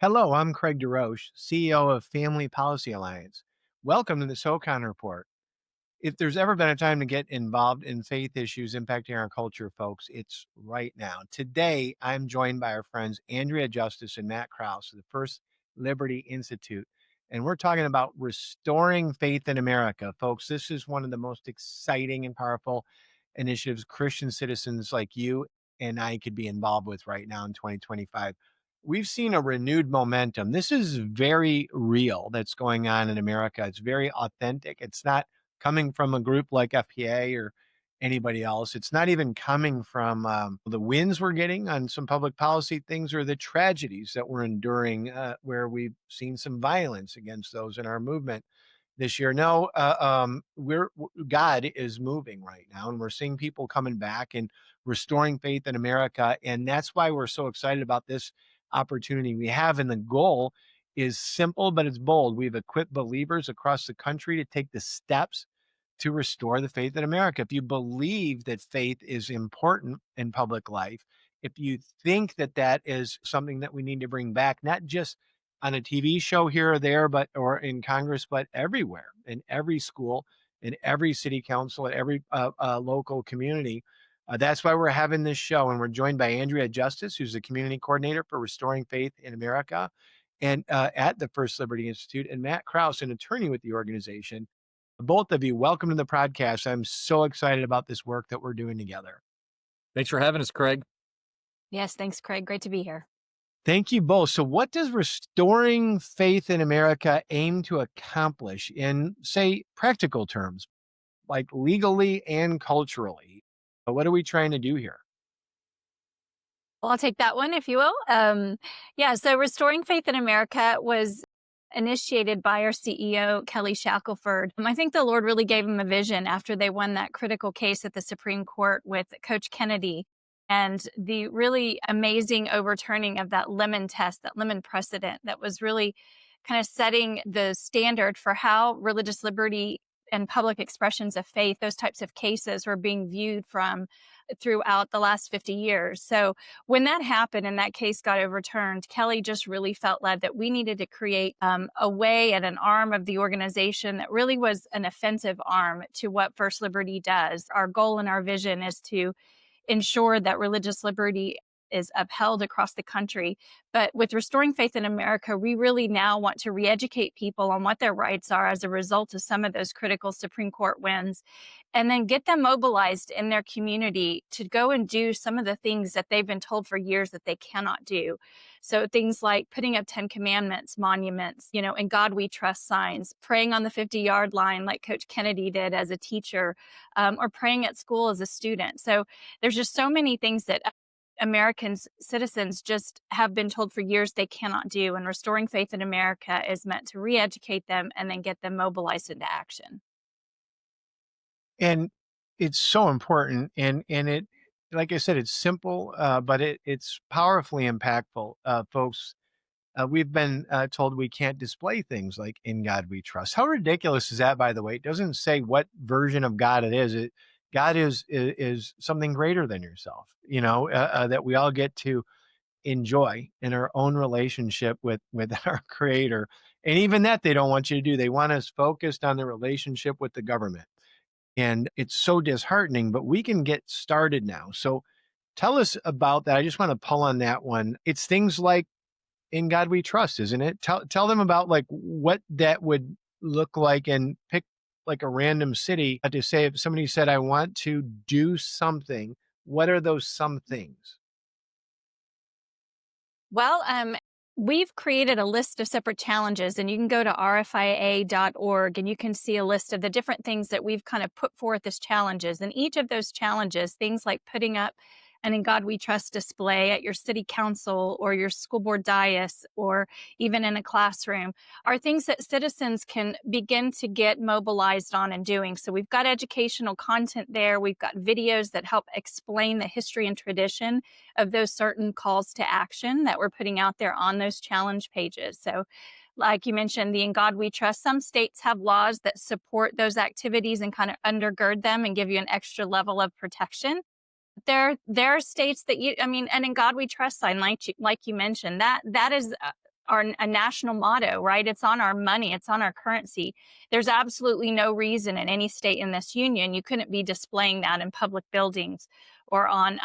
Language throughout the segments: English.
Hello, I'm Craig DeRoche, CEO of Family Policy Alliance. Welcome to the SoCon Report. If there's ever been a time to get involved in faith issues impacting our culture, folks, it's right now. Today, I'm joined by our friends Andrea Justus and Matt Krause of the First Liberty Institute, and we're talking about restoring faith in America. Folks, this is one of the most exciting and powerful initiatives Christian citizens like you and I could be involved with right now in 2025. We've seen a renewed momentum. This is very real that's going on in America. It's very authentic. It's not coming from a group like FPA or anybody else. It's not even coming from the wins we're getting on some public policy things or the tragedies that we're enduring, where we've seen some violence against those in our movement this year. No, God is moving right now, and we're seeing people coming back and restoring faith in America, and that's why we're so excited about this opportunity we have. And the goal is simple, but it's bold. We've equipped believers across the country to take the steps to restore the faith in America. If you believe that faith is important in public life, if you think that that is something that we need to bring back, not just on a TV show here or there, but or in Congress, but everywhere, in every school, in every city council, at every local community. That's why we're having this show, and we're joined by Andrea Justus, who's the community coordinator for Restoring Faith in America, and at the First Liberty Institute, and Matt Krause, an attorney with the organization. Both of you, welcome to the podcast. I'm so excited about this work that we're doing together. Thanks for having us, Craig. Yes, thanks, Craig. Great to be here. Thank you both. So, what does restoring faith in America aim to accomplish in, say, practical terms, like legally and culturally? What are we trying to do here? Well, I'll take that one, if you will. So Restoring Faith in America was initiated by our CEO, Kelly Shackelford. I think the Lord really gave him a vision after they won that critical case at the Supreme Court with Coach Kennedy and the really amazing overturning of that lemon test, that lemon precedent that was really kind of setting the standard for how religious liberty and public expressions of faith, those types of cases were being viewed from throughout the last 50 years. So when that happened and that case got overturned, Kelly just really felt led that we needed to create a way and an arm of the organization that really was an offensive arm to what First Liberty does. Our goal and our vision is to ensure that religious liberty is upheld across the country. But with Restoring Faith in America, we really now want to re-educate people on what their rights are as a result of some of those critical Supreme Court wins, and then get them mobilized in their community to go and do some of the things that they've been told for years that they cannot do. So things like putting up 10 Commandments, monuments, in God We Trust signs, praying on the 50-yard line like Coach Kennedy did as a teacher, or praying at school as a student. So there's just so many things that Americans, citizens just have been told for years they cannot do. And Restoring Faith in America is meant to re-educate them and then get them mobilized into action. And it's so important. And it, like I said, it's simple, but it's powerfully impactful. Folks, we've been told we can't display things like "In God We Trust." How ridiculous is that, by the way? It doesn't say what version of God it is. God is something greater than yourself, that we all get to enjoy in our own relationship with our Creator. And even that they don't want you to do. They want us focused on the relationship with the government. And it's so disheartening, but we can get started now. So tell us about that. I just want to pull on that one. It's things like "In God We Trust," isn't it? Tell them about like what that would look like, and pick like a random city to say if somebody said, "I want to do something." What are those some things? Well, we've created a list of separate challenges, and you can go to rfia.org and you can see a list of the different things that we've kind of put forth as challenges. And each of those challenges, things like putting up an "In God We Trust" display at your city council or your school board dais, or even in a classroom, are things that citizens can begin to get mobilized on and doing. So we've got educational content there. We've got videos that help explain the history and tradition of those certain calls to action that we're putting out there on those challenge pages. So like you mentioned, the "In God We Trust," some states have laws that support those activities and kind of undergird them and give you an extra level of protection. There are states that and "In God We Trust" sign, like you mentioned, that is a national motto, right? It's on our money, it's on our currency. There's absolutely no reason in any state in this union you couldn't be displaying that in public buildings or on,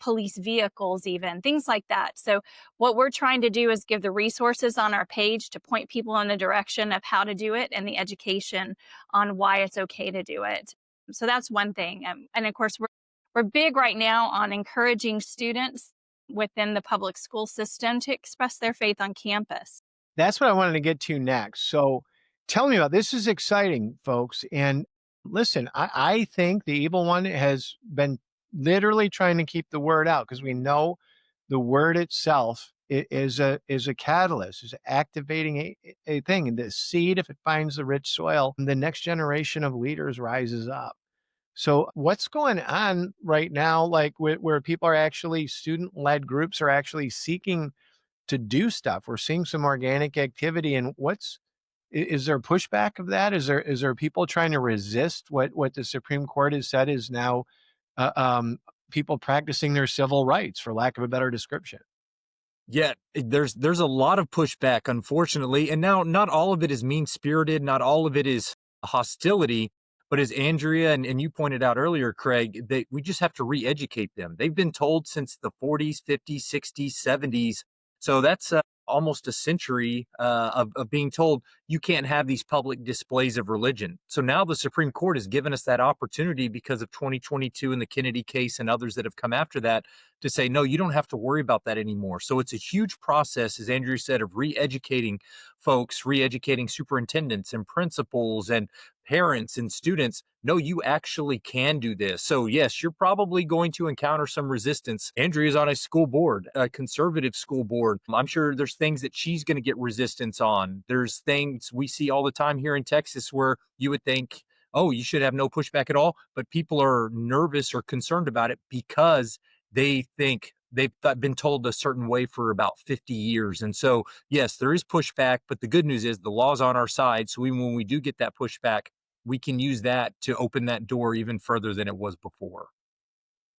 police vehicles, even things like that. So, what we're trying to do is give the resources on our page to point people in the direction of how to do it and the education on why it's okay to do it. So that's one thing. And of course, we're big right now on encouraging students within the public school system to express their faith on campus. That's what I wanted to get to next. So tell me about this is exciting, folks. And listen, I think the evil one has been literally trying to keep the word out because we know the word itself is a catalyst, is activating a thing. And the seed, if it finds the rich soil, the next generation of leaders rises up. So what's going on right now, like where people are actually student led groups are actually seeking to do stuff. We're seeing some organic activity, and is there pushback of that? Is there people trying to resist what the Supreme Court has said is now uh, um, people practicing their civil rights, for lack of a better description? Yeah, there's a lot of pushback, unfortunately, and now not all of it is mean spirited, not all of it is hostility, but as Andrea and you pointed out earlier, Craig, that we just have to re-educate them. They've been told since the 40s, 50s, 60s, 70s, so that's almost a century of being told you can't have these public displays of religion. So now the Supreme Court has given us that opportunity because of 2022 and the Kennedy case and others that have come after that to say, no, you don't have to worry about that anymore. So it's a huge process, as Andrew said, of re educating folks, re educating superintendents and principals and parents and students. No, you actually can do this. So, yes, you're probably going to encounter some resistance. Andrea's on a school board, a conservative school board. I'm sure there's things that she's going to get resistance on. There's things we see all the time here in Texas where you would think, oh, you should have no pushback at all. But people are nervous or concerned about it because they think they've been told a certain way for about 50 years. And so, yes, there is pushback, but the good news is the law's on our side. So even when we do get that pushback, we can use that to open that door even further than it was before.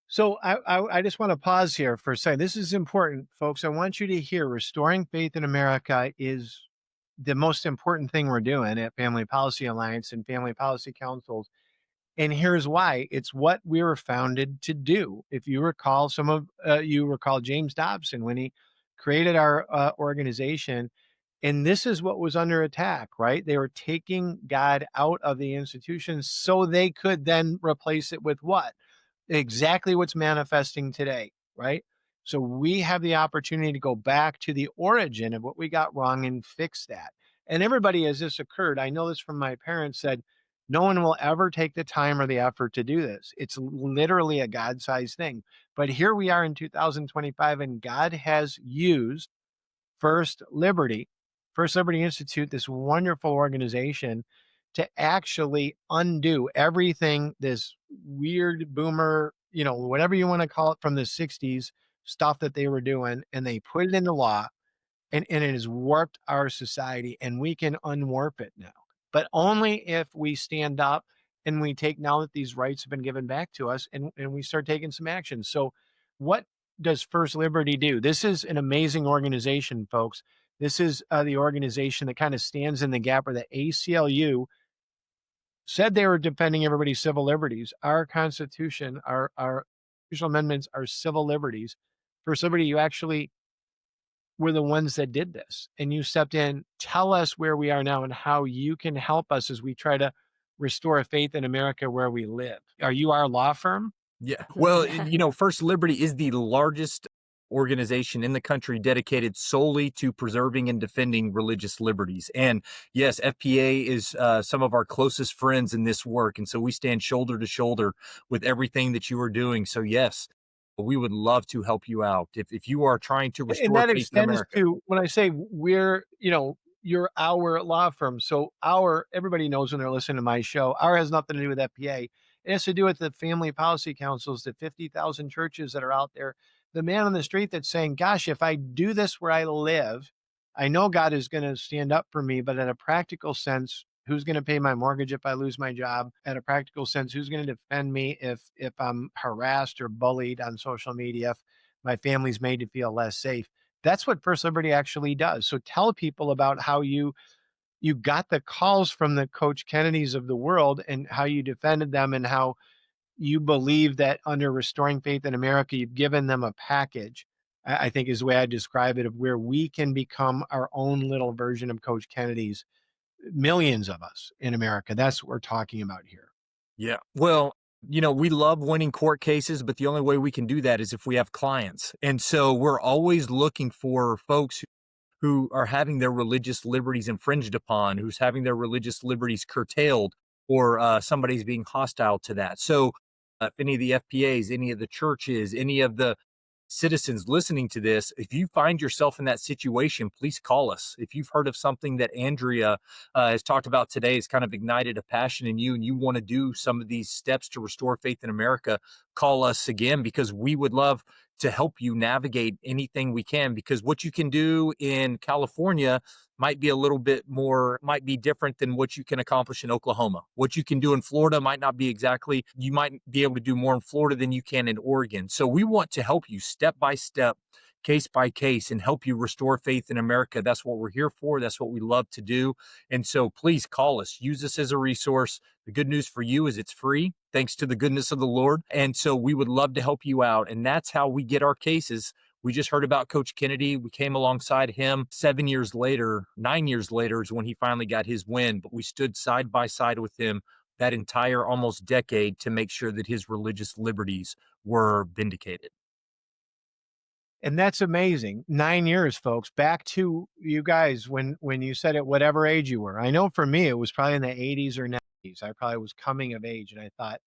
So I just want to pause here for a second. This is important, folks. I want you to hear restoring faith in America is the most important thing we're doing at Family Policy Alliance and Family Policy Councils. And here's why. It's what we were founded to do. If you recall, some of you recall James Dobson when he created our organization. And this is what was under attack, right? They were taking God out of the institutions so they could then replace it with what? Exactly what's manifesting today, right? So we have the opportunity to go back to the origin of what we got wrong and fix that. And everybody, as this occurred, I know this from my parents, said, no one will ever take the time or the effort to do this. It's literally a God sized thing. But here we are in 2025, and God has used First Liberty, First Liberty Institute, this wonderful organization, to actually undo everything this weird boomer, whatever you want to call it from the 60s stuff that they were doing, and they put it into law and it has warped our society and we can unwarp it now. But only if we stand up and we take now that these rights have been given back to us and we start taking some action. So what does First Liberty do? This is an amazing organization, folks. This is the organization that kind of stands in the gap where the ACLU said they were defending everybody's civil liberties. Our Constitution, our constitutional amendments are civil liberties. First Liberty, you actually were the ones that did this and you stepped in. Tell us where we are now and how you can help us as we try to restore a faith in America where we live. Are you our law firm? Yeah. Well, First Liberty is the largest organization in the country dedicated solely to preserving and defending religious liberties. And yes, FPA is some of our closest friends in this work. And so we stand shoulder to shoulder with everything that you are doing. So, yes, we would love to help you out. If you are trying to And restore that faith in extends America. to when I say we're, you're our law firm. So everybody knows when they're listening to my show, our has nothing to do with FPA. It has to do with the family policy councils, the 50,000 churches that are out there. The man on the street that's saying, gosh, if I do this where I live, I know God is going to stand up for me, but in a practical sense, who's going to pay my mortgage if I lose my job? At a practical sense, who's going to defend me if I'm harassed or bullied on social media, if my family's made to feel less safe? That's what First Liberty actually does. So tell people about how you got the calls from the Coach Kennedys of the world and how you defended them and how you believe that under Restoring Faith in America, you've given them a package. I think is the way I describe it, of where we can become our own little version of Coach Kennedy's, millions of us in America. That's what we're talking about here. Yeah. Well, we love winning court cases, but the only way we can do that is if we have clients. And so we're always looking for folks who are having their religious liberties infringed upon, who's having their religious liberties curtailed, or somebody's being hostile to that. So, if any of the FPAs, any of the churches, any of the citizens listening to this, if you find yourself in that situation, please call us. If you've heard of something that Andrea has talked about today, has kind of ignited a passion in you, and you want to do some of these steps to restore faith in America, call us again, because we would love to help you navigate anything we can. Because what you can do in California might be a little bit more, might be different than what you can accomplish in Oklahoma. What you can do in Florida might not be exactly, you might be able to do more in Florida than you can in Oregon. So we want to help you step by step, case by case, and help you restore faith in America. That's what we're here for. That's what we love to do. And so please call us, use us as a resource. The good news for you is it's free, thanks to the goodness of the Lord. And so we would love to help you out. And that's how we get our cases. We just heard about Coach Kennedy. We came alongside him 7 years later, 9 years later is when he finally got his win. But we stood side by side with him that entire almost decade to make sure that his religious liberties were vindicated. And that's amazing. 9 years, folks. Back to you guys when you said at whatever age you were. I know for me, it was probably in the 80s or 90s. I probably was coming of age, and I thought,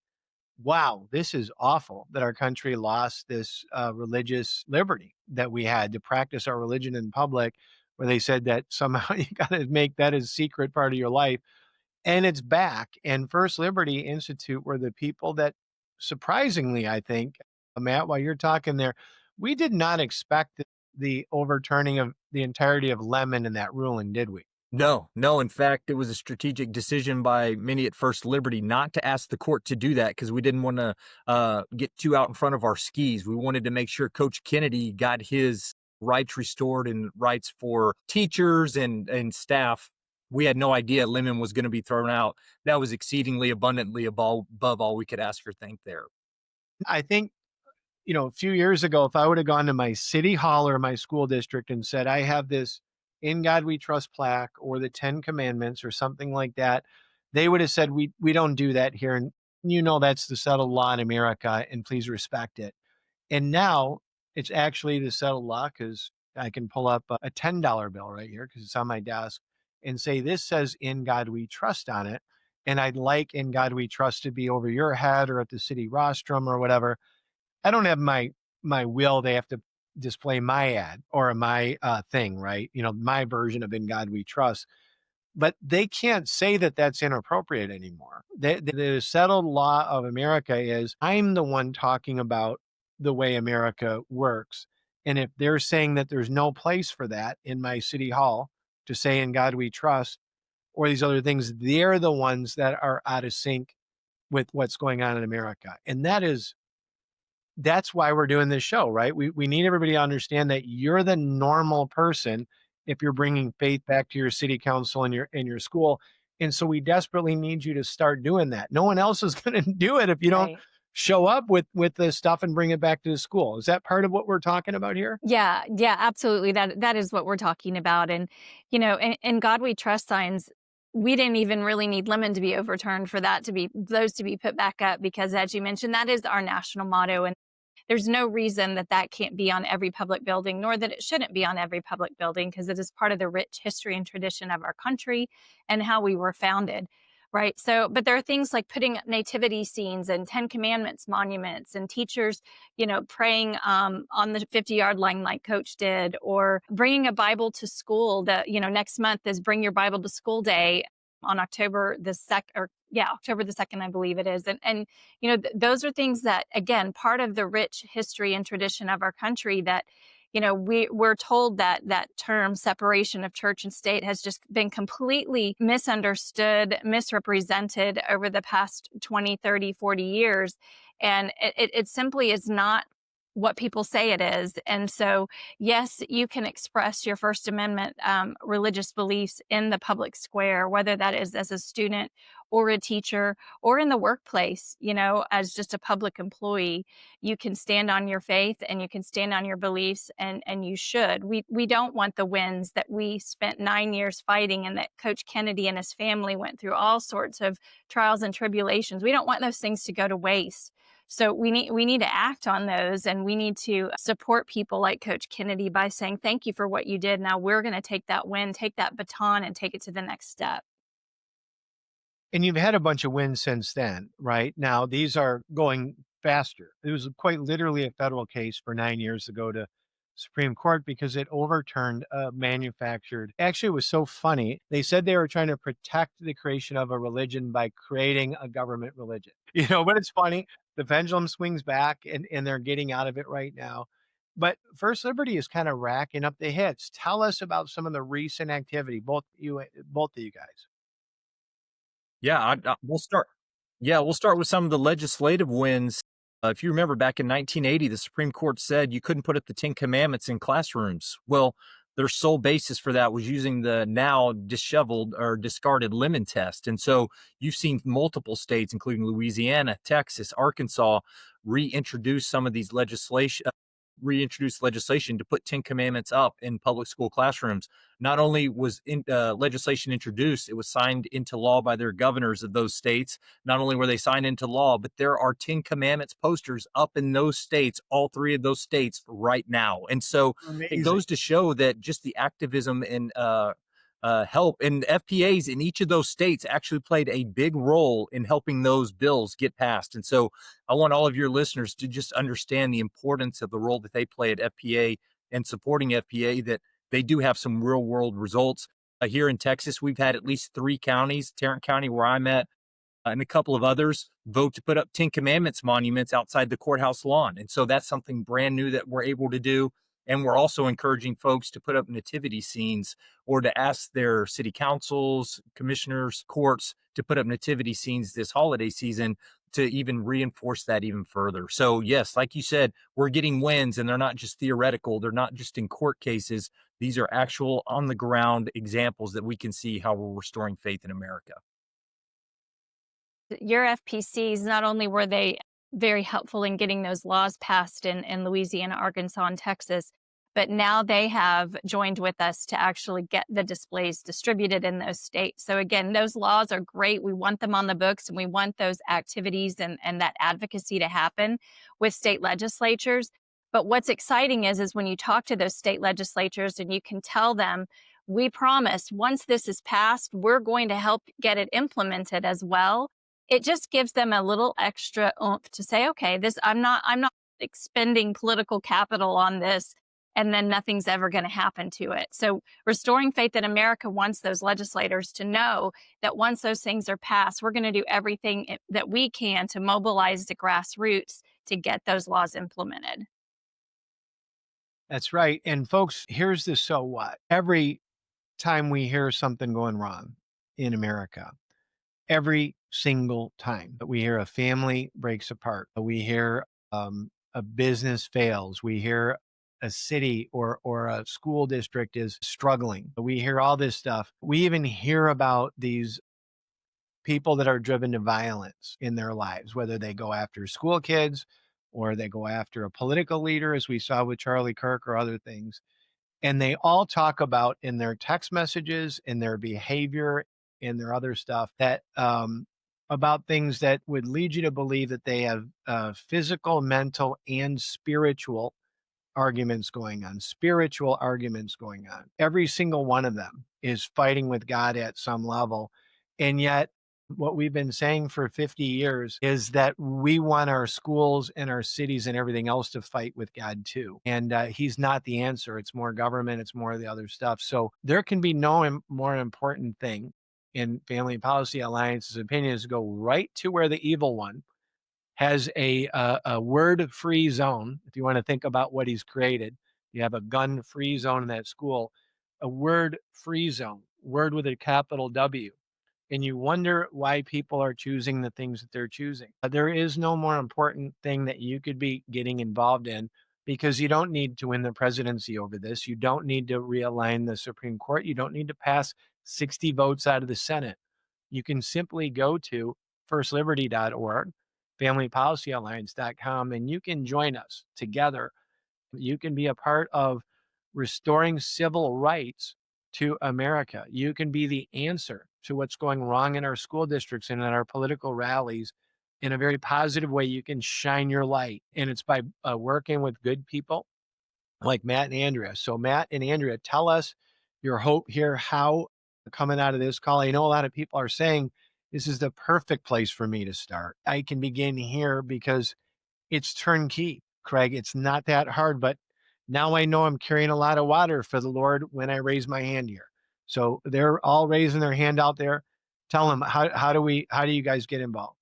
wow, this is awful that our country lost this religious liberty that we had to practice our religion in public, where they said that somehow you got to make that a secret part of your life. And it's back. And First Liberty Institute were the people that, surprisingly, I think, Matt, while you're talking there, we did not expect the overturning of the entirety of Lemon in that ruling, did we? No, no. In fact, it was a strategic decision by many at First Liberty not to ask the court to do that, because we didn't want to get too out in front of our skis. We wanted to make sure Coach Kennedy got his rights restored and rights for teachers and staff. We had no idea Lemon was going to be thrown out. That was exceedingly abundantly above all we could ask or think there. I think, a few years ago, if I would have gone to my city hall or my school district and said, I have this "In God We Trust" plaque or the 10 Commandments or something like that, they would have said, we don't do that here. And that's the settled law in America, and please respect it. And now it's actually the settled law, because I can pull up a $10 bill right here because it's on my desk and say, this says "In God We Trust" on it. And I'd like "In God We Trust" to be over your head or at the city rostrum or whatever. I don't have my will. They have to display my ad or my thing, right? My version of "In God We Trust." But they can't say that that's inappropriate anymore. The settled law of America is, I'm the one talking about the way America works. And if they're saying that there's no place for that in my city hall to say "In God We Trust" or these other things, they're the ones that are out of sync with what's going on in America. And that's why we're doing this show, right? We need everybody to understand that you're the normal person if you're bringing faith back to your city council and your school. And so we desperately need you to start doing that. No one else is going to do it if you don't Right. show up with the stuff and bring it back to the school. Is that part of what we're talking about here? Yeah, yeah, absolutely. That is what we're talking about. And in God We Trust signs, we didn't even really need Lemon to be overturned for that to be those to be put back up, because as you mentioned, that is our national motto. And there's no reason that that can't be on every public building, nor that it shouldn't be on every public building, because it is part of the rich history and tradition of our country and how we were founded. Right. So, but there are things like putting up nativity scenes and 10 Commandments monuments, and teachers, praying on the 50-yard line like Coach did, or bringing a Bible to school. That, next month is Bring Your Bible to School Day on October the 2nd, or yeah, October the 2nd, I believe it is. And those are things that, again, part of the rich history and tradition of our country that, we're told that that term separation of church and state has just been completely misunderstood, misrepresented over the past 20, 30, 40 years. And it simply is not what people say it is. And so, yes, you can express your First Amendment religious beliefs in the public square, whether that is as a student or a teacher or in the workplace, as just a public employee. You can stand on your faith and you can stand on your beliefs, and you should. We don't want the wins that we spent 9 years fighting, and that Coach Kennedy and his family went through all sorts of trials and tribulations. We don't want those things to go to waste. So we need to act on those, and we need to support people like Coach Kennedy by saying thank you for what you did. Now we're going to take that win, take that baton, and take it to the next step. And you've had a bunch of wins since then, right? Now, these are going faster. It was quite literally a federal case for 9 years to go to Supreme Court because it overturned a manufactured actually, it was so funny. They said they were trying to protect the creation of a religion by creating a government religion. But it's funny. The pendulum swings back and they're getting out of it right now. But First Liberty is kind of racking up the hits. Tell us about some of the recent activity, both of you guys. Yeah, we'll start. Yeah, we'll start with some of the legislative wins. If you remember back in 1980, the Supreme Court said you couldn't put up the Ten Commandments in classrooms. Well, their sole basis for that was using the now disheveled or discarded lemon test. And so you've seen multiple states, including Louisiana, Texas, Arkansas, reintroduce some of these reintroduce legislation to put Ten Commandments up in public school classrooms. Not only was legislation introduced, it was signed into law by their governors of those states. Not only were they signed into law, but there are Ten Commandments posters up in those states, all three of those states right now. And so it Amazing. goes to show that just the activism and help and FPAs in each of those states actually played a big role in helping those bills get passed. And so I want all of your listeners to just understand the importance of the role that they play at FPA and supporting FPA, that they do have some real world results. Here in Texas, we've had at least 3 counties, Tarrant County, where I'm at, and a couple of others vote to put up Ten Commandments monuments outside the courthouse lawn. And so that's something brand new that we're able to do. And we're also encouraging folks to put up nativity scenes or to ask their city councils, commissioners, courts to put up nativity scenes this holiday season to even reinforce that even further. So, yes, like you said, we're getting wins, and they're not just theoretical. They're not just in court cases. These are actual on the ground examples that we can see how we're restoring faith in America. Your FPCs, not only were they very helpful in getting those laws passed in Louisiana, Arkansas, and Texas, but now they have joined with us to actually get the displays distributed in those states. So again, those laws are great. We want them on the books, and we want those activities and that advocacy to happen with state legislatures. But what's exciting is when you talk to those state legislatures and you can tell them, we promise once this is passed, we're going to help get it implemented as well. It just gives them a little extra oomph to say, okay, this I'm not expending political capital on this and then nothing's ever going to happen to it. So restoring faith in America wants those legislators to know that once those things are passed, we're going to do everything that we can to mobilize the grassroots to get those laws implemented. That's right. And folks, here's the so what. Every time we hear something going wrong in America, every single time that we hear a family breaks apart, we hear a business fails, we hear a city or a school district is struggling, we hear all this stuff. We even hear about these people that are driven to violence in their lives, whether they go after school kids or they go after a political leader, as we saw with Charlie Kirk or other things. And they all talk about in their text messages, in their behavior, in their other stuff that about things that would lead you to believe that they have physical, mental, and spiritual arguments going on. Every single one of them is fighting with God at some level. And yet, what we've been saying for 50 years is that we want our schools and our cities and everything else to fight with God too. And He's not the answer. It's more government, it's more of the other stuff. So there can be no more important thing in Family Policy Alliance's opinion is to go right to where the evil one has a word-free zone. If you want to think about what he's created, you have a gun-free zone in that school, a word-free zone, word with a capital W. And you wonder why people are choosing the things that they're choosing. There is no more important thing that you could be getting involved in because you don't need to win the presidency over this. You don't need to realign the Supreme Court. You don't need to pass 60 votes out of the Senate. You can simply go to firstliberty.org, familypolicyalliance.com, and you can join us together. You can be a part of restoring civil rights to America. You can be the answer to what's going wrong in our school districts and in our political rallies in a very positive way. You can shine your light, and it's by working with good people like Matt and Andrea. So, Matt and Andrea, tell us your hope here. How coming out of this call? I know a lot of people are saying this is the perfect place for me to start. I can begin here because it's turnkey, Craig. It's not that hard, but now I know I'm carrying a lot of water for the Lord when I raise my hand here. So they're all raising their hand out there. Tell them how do you guys get involved?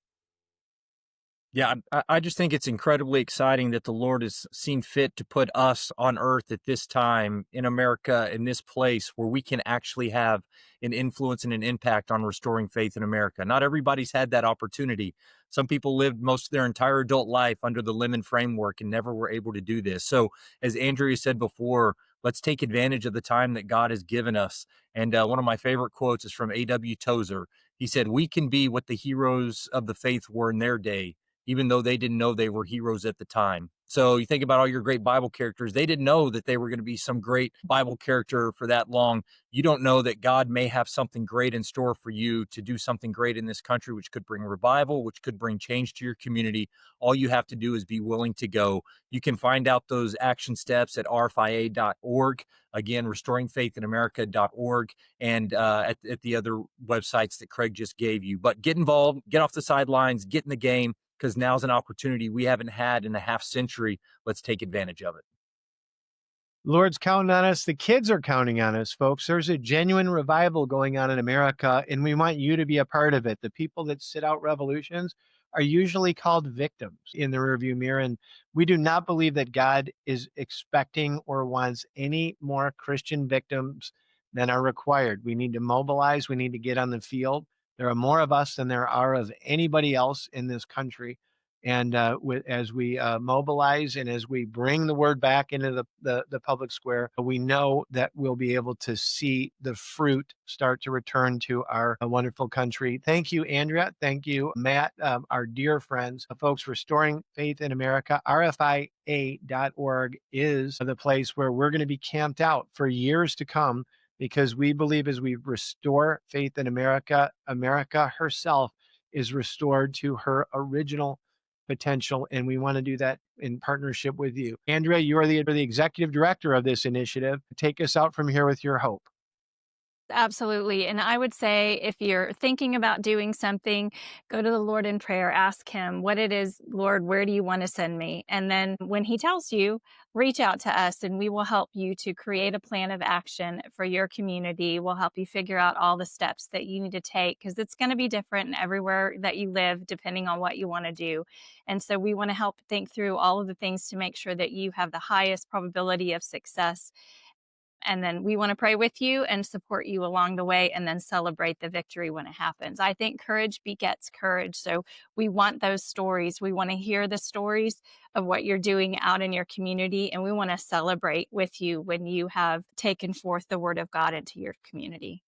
Yeah, I just think it's incredibly exciting that the Lord has seen fit to put us on earth at this time in America, in this place where we can actually have an influence and an impact on restoring faith in America. Not everybody's had that opportunity. Some people lived most of their entire adult life under the Lemon framework and never were able to do this. So, as Andrea said before, let's take advantage of the time that God has given us. And one of my favorite quotes is from A.W. Tozer. He said, "We can be what the heroes of the faith were in their day, even though they didn't know they were heroes at the time." So you think about all your great Bible characters. They didn't know that they were going to be some great Bible character for that long. You don't know that God may have something great in store for you to do something great in this country, which could bring revival, which could bring change to your community. All you have to do is be willing to go. You can find out those action steps at rfia.org. Again, restoringfaithinamerica.org, and at the other websites that Craig just gave you. But get involved, get off the sidelines, get in the game, because now's an opportunity we haven't had in a half century. Let's take advantage of it. Lord's counting on us. The kids are counting on us, folks. There's a genuine revival going on in America, and we want you to be a part of it. The people that sit out revolutions are usually called victims in the rearview mirror. And we do not believe that God is expecting or wants any more Christian victims than are required. We need to mobilize, we need to get on the field. There are more of us than there are of anybody else in this country. And as we mobilize and as we bring the word back into the public square, we know that we'll be able to see the fruit start to return to our wonderful country. Thank you, Andrea. Thank you, Matt, our dear friends. Folks, Restoring Faith in America, RFIA.org is the place where we're going to be camped out for years to come, because we believe as we restore faith in America, America herself is restored to her original potential, and we want to do that in partnership with you. Andrea, you are the executive director of this initiative. Take us out from here with your hope. Absolutely. And I would say if you're thinking about doing something, go to the Lord in prayer, ask Him what it is, Lord, where do you want to send me? And then when He tells you, reach out to us and we will help you to create a plan of action for your community. We'll help you figure out all the steps that you need to take, because it's going to be different everywhere that you live, depending on what you want to do. And so we want to help think through all of the things to make sure that you have the highest probability of success. And then we want to pray with you and support you along the way, and then celebrate the victory when it happens. I think courage begets courage. So we want those stories. We want to hear the stories of what you're doing out in your community. And we want to celebrate with you when you have taken forth the word of God into your community.